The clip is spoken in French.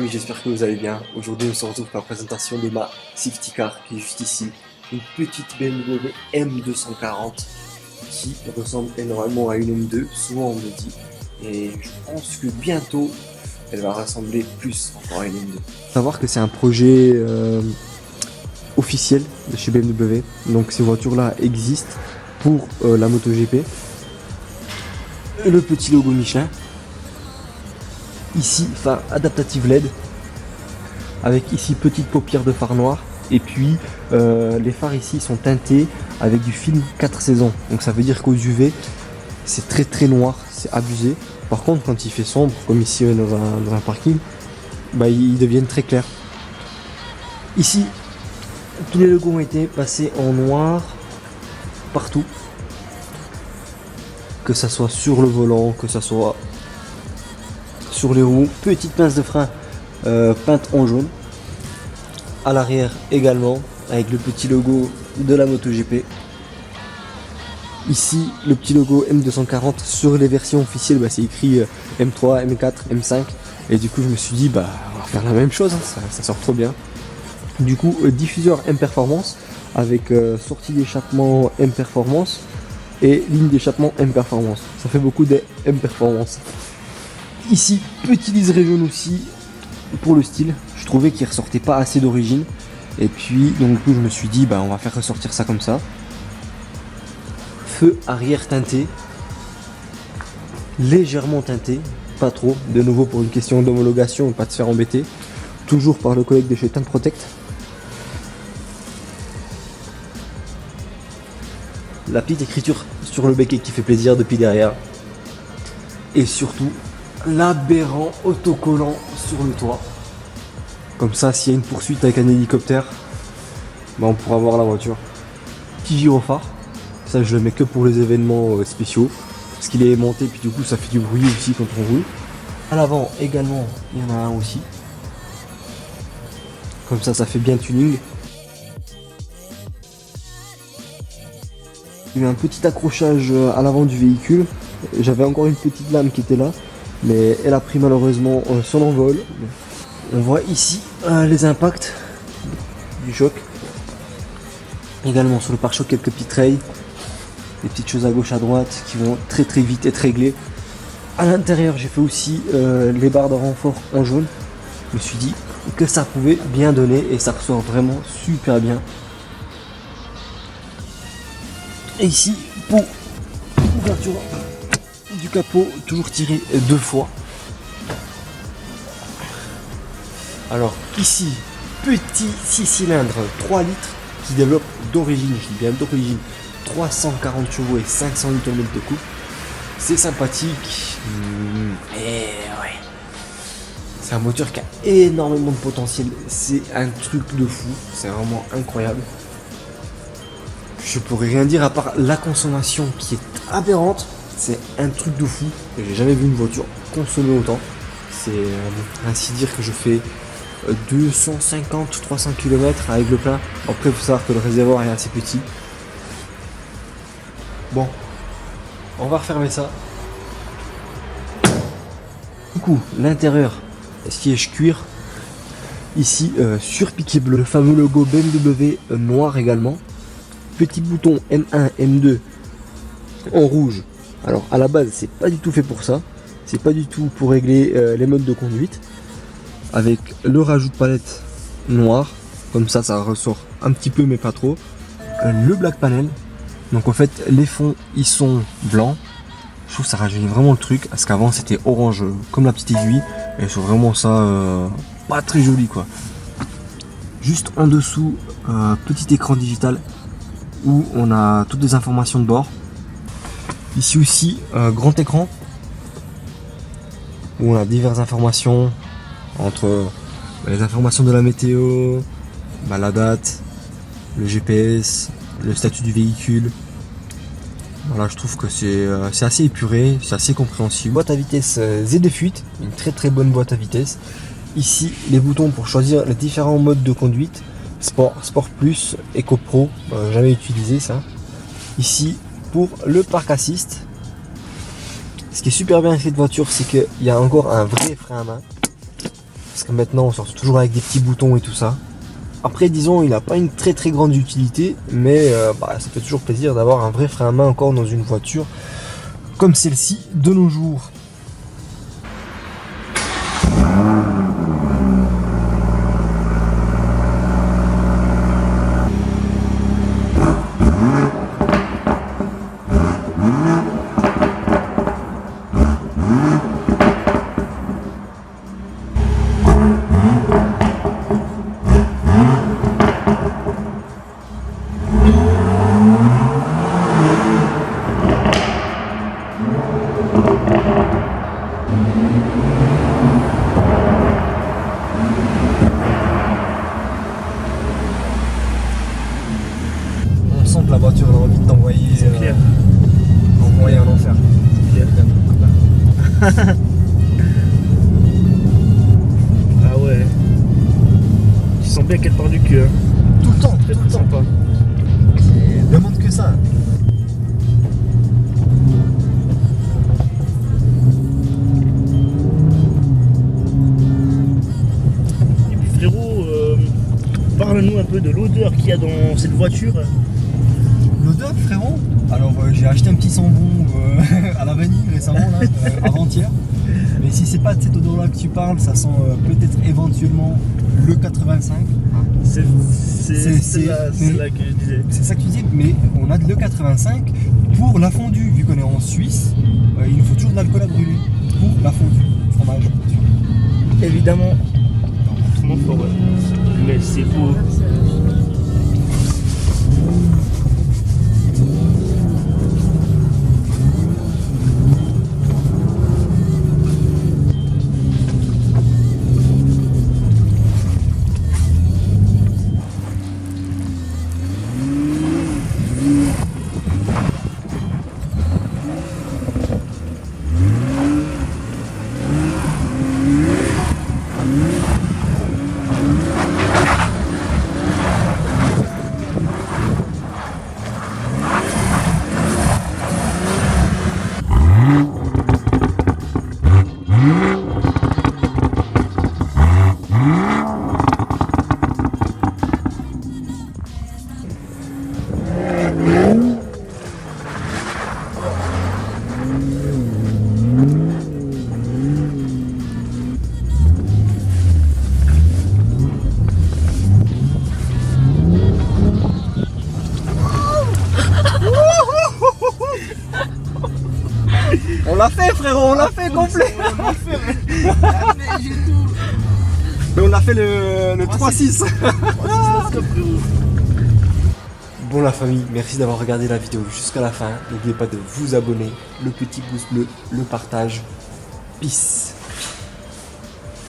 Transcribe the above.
amis, j'espère que vous allez bien. Aujourd'hui, on se retrouve pour la présentation de ma safety car qui est juste ici. Une petite BMW M240 qui ressemble énormément à une M2, souvent on me dit. Et je pense que bientôt, elle va ressembler plus encore à une M2. Savoir que c'est un projet officiel de chez BMW. Donc ces voitures-là existent pour la MotoGP. Le petit logo Michelin. Ici, phare adaptative LED, avec ici petite paupière de phare noir, et puis les phares ici sont teintés avec du film 4 saisons, donc ça veut dire qu'aux UV c'est très noir, c'est abusé. Par contre quand il fait sombre, comme ici dans un parking, bah, ils deviennent très clairs. Ici, tous les logos ont été passés en noir partout, que ça soit sur le volant, que ça soit sur les roues, petite pince de frein peinte en jaune. À l'arrière également, avec le petit logo de la MotoGP. Ici, le petit logo M240 sur les versions officielles, bah, c'est écrit M3, M4, M5. Et du coup, je me suis dit, bah, on va faire la même chose, hein, ça sort trop bien. Du coup, diffuseur M Performance avec sortie d'échappement M Performance et ligne d'échappement M Performance. Ça fait beaucoup de M Performance. Ici, petit liseré jaune aussi pour le style. Je trouvais qu'il ressortait pas assez d'origine. Et puis, donc du coup, je me suis dit, bah, on va faire ressortir ça comme ça. Feu arrière teinté. Légèrement teinté. Pas trop. De nouveau pour une question d'homologation, pas de se faire embêter. Toujours par le collègue de chez Tint Protect. La petite écriture sur le becquet qui fait plaisir depuis derrière. Et surtout, l'aberrant autocollant sur le toit. Comme ça, s'il y a une poursuite avec un hélicoptère, bah, on pourra voir la voiture. Petit gyrophare, ça je le mets que pour les événements spéciaux, parce qu'il est aimanté, puis du coup ça fait du bruit aussi quand on roule. À l'avant également, il y en a un aussi. Comme ça fait bien tuning. Il y a eu un petit accrochage à l'avant du véhicule. J'avais encore une petite lame qui était là, mais elle a pris malheureusement son envol. On voit ici les impacts du choc. Également sur le pare-choc quelques petites rayes, des petites choses à gauche à droite qui vont très vite être réglées. À l'intérieur j'ai fait aussi les barres de renfort en jaune. Je me suis dit que ça pouvait bien donner et ça ressort vraiment super bien. Et ici pour l'ouverture du capot, toujours tiré 2 fois. Alors ici, petit 6 cylindres 3 litres qui développe d'origine, je dis bien d'origine, 340 chevaux et 500 Nm de couple. C'est sympathique, et ouais, c'est un moteur qui a énormément de potentiel, c'est un truc de fou, c'est vraiment incroyable. Je pourrais rien dire à part la consommation qui est aberrante, c'est un truc de fou, et j'ai jamais vu une voiture consommer autant. C'est ainsi dire que je fais 250-300 km avec le plein. Après il faut savoir que le réservoir est assez petit. Bon, on va refermer ça. Du coup, l'intérieur, siège cuir. Ici, surpiqué bleu, le fameux logo BMW noir également. Petit bouton M1, M2 en rouge. Alors à la base, c'est pas du tout fait pour ça. C'est pas du tout pour régler les modes de conduite. Avec le rajout de palette noir, comme ça ressort un petit peu mais pas trop. Le black panel, donc en fait les fonds ils sont blancs. Je trouve que ça rajeunit vraiment le truc, parce qu'avant c'était orange comme la petite aiguille, et c'est vraiment ça pas très joli quoi. Juste en dessous, petit écran digital où on a toutes les informations de bord. Ici aussi grand écran où on a diverses informations, entre les informations de la météo, la date, le GPS, le statut du véhicule. Voilà, je trouve que c'est assez épuré, c'est assez compréhensible. Boîte à vitesse Z de fuite, une très bonne boîte à vitesse. Ici, les boutons pour choisir les différents modes de conduite. Sport, Sport Plus, Eco Pro, jamais utilisé ça. Ici, pour le Park Assist. Ce qui est super bien avec cette voiture, c'est qu'il y a encore un vrai frein à main. parce que maintenant on sort toujours avec des petits boutons et tout ça. Après disons il n'a pas une très très grande utilité, mais ça fait toujours plaisir d'avoir un vrai frein à main encore dans une voiture comme celle-ci de nos jours. On sent que la voiture a envie de t'envoyer en enfer. Ah ouais. Tu sens bien qu'elle part du cul. Hein. Tout le temps, Très très sympa. Demande que ça. Et puis frérot, parle-nous un peu de l'odeur qu'il y a dans cette voiture. L'odeur, frérot. Alors j'ai acheté un petit sambon à la vanille récemment, là, avant-hier. Mais si c'est pas de cette odeur-là que tu parles, ça sent peut-être éventuellement le 85. C'est là que je disais. C'est ça que tu dis, mais on a de l'E85 pour la fondue. Vu qu'on est en Suisse, il nous faut toujours de l'alcool à brûler pour la fondue, fromage. Évidemment. Autrement fort, ouais. Mais c'est beau. On l'a fait, frérot, on l'a fait complet. Mais on a fait le 3-6. Bon la famille, merci d'avoir regardé la vidéo jusqu'à la fin. N'oubliez pas de vous abonner, le petit pouce bleu, le partage. Peace.